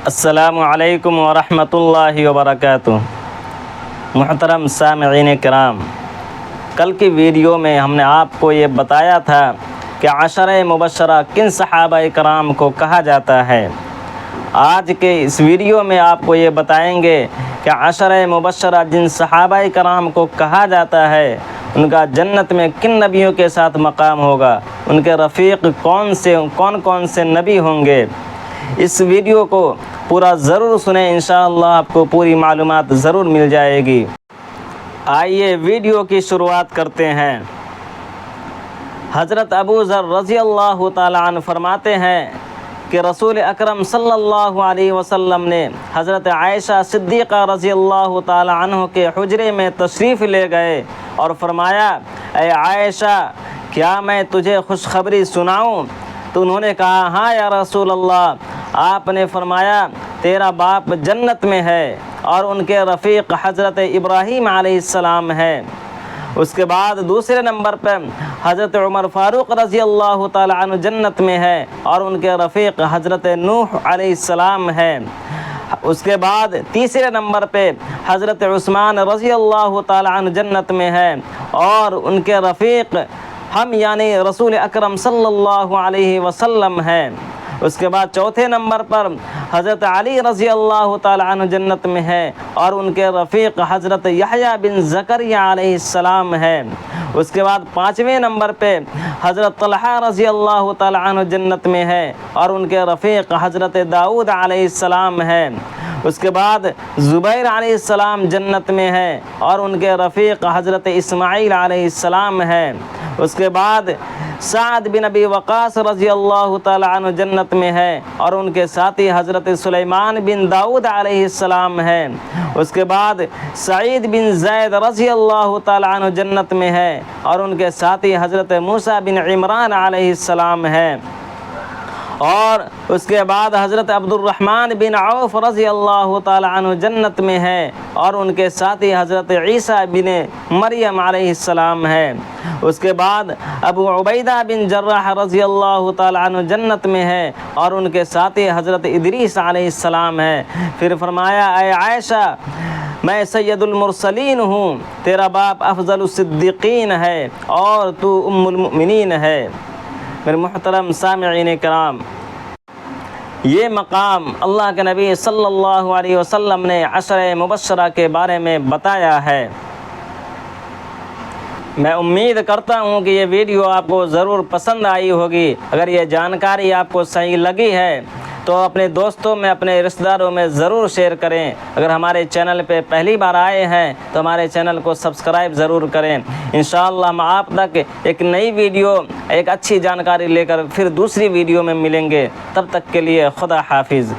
السلام علیکم ورحمۃ اللہ وبرکاتہ۔ محترم سامعین کرام، کل کی ویڈیو میں ہم نے آپ کو یہ بتایا تھا کہ عشرہ مبشرہ کن صحابہ کرام کو کہا جاتا ہے۔ آج کے اس ویڈیو میں آپ کو یہ بتائیں گے کہ عشرہ مبشرہ جن صحابہ کرام کو کہا جاتا ہے ان کا جنت میں کن نبیوں کے ساتھ مقام ہوگا، ان کے رفیق کون کون سے نبی ہوں گے۔ اس ویڈیو کو پورا ضرور سنیں، انشاءاللہ آپ کو پوری معلومات ضرور مل جائے گی۔ آئیے ویڈیو کی شروعات کرتے ہیں۔ حضرت ابو ذر رضی اللہ تعالی عنہ فرماتے ہیں کہ رسول اکرم صلی اللہ علیہ وسلم نے حضرت عائشہ صدیقہ رضی اللہ تعالی عنہ کے حجرے میں تشریف لے گئے اور فرمایا، اے عائشہ، کیا میں تجھے خوشخبری سناؤں؟ تو انہوں نے کہا، ہاں یا رسول اللہ۔ آپ نے فرمایا، تیرا باپ جنت میں ہے اور ان کے رفیق حضرت ابراہیم علیہ السلام ہے۔ اس کے بعد دوسرے نمبر پر حضرت عمر فاروق رضی اللہ تعالی عنہ جنت میں ہے اور ان کے رفیق حضرت نوح علیہ السلام ہے۔ اس کے بعد تیسرے نمبر پہ حضرت عثمان رضی اللہ تعالی عنہ جنت میں ہے اور ان کے رفیق ہم یعنی رسول اکرم صلی اللہ علیہ وسلم ہیں۔ اس کے بعد چوتھے نمبر پر حضرت علی رضی اللہ تعالی عنہ جنت میں ہے اور ان کے رفیق حضرت یحییٰ بن زکریا علیہ السلام ہے۔ اس کے بعد پانچویں نمبر پہ حضرت طلحہ رضی اللہ تعالی عنہ جنت میں ہے اور ان کے رفیق حضرت داؤد علیہ السلام ہے۔ اس کے بعد زبیر علیہ السلام جنت میں ہے اور ان کے رفیق حضرت اسماعیل علیہ السلام ہے۔ اس کے بعد سعد بن ابی وقاص رضی اللہ تعالی عنہ جنت میں ہے اور ان کے ساتھی حضرت سلیمان بن داؤد علیہ السلام ہے۔ اس کے بعد سعید بن زید رضی اللہ تعالی عنہ جنت میں ہے اور ان کے ساتھی حضرت موسیٰ بن عمران علیہ السلام ہے۔ اور اس کے بعد حضرت عبد الرحمن بن عوف رضی اللہ تعالی عنہ جنت میں ہے اور ان کے ساتھی حضرت عیسیٰ بن مریم علیہ السلام ہے۔ اس کے بعد ابو عبیدہ بن جراح رضی اللہ تعالی عنہ جنت میں ہے اور ان کے ساتھی حضرت ادریس علیہ السلام ہے۔ پھر فرمایا، اے عائشہ، میں سید المرسلین ہوں، تیرا باپ افضل الصدیقین ہے اور تو ام المؤمنین ہے۔ میرے محترم سامعین کرام، یہ مقام اللہ کے نبی صلی اللہ علیہ وسلم نے عشرہ مبشرہ کے بارے میں بتایا ہے۔ میں امید کرتا ہوں کہ یہ ویڈیو آپ کو ضرور پسند آئی ہوگی۔ اگر یہ جانکاری آپ کو صحیح لگی ہے تو اپنے دوستوں میں، اپنے رشتہ داروں میں ضرور شیئر کریں۔ اگر ہمارے چینل پہ پہلی بار آئے ہیں تو ہمارے چینل کو سبسکرائب ضرور کریں۔ انشاءاللہ ہم آپ تک ایک نئی ویڈیو، ایک اچھی جانکاری لے کر پھر دوسری ویڈیو میں ملیں گے۔ تب تک کے لیے خدا حافظ۔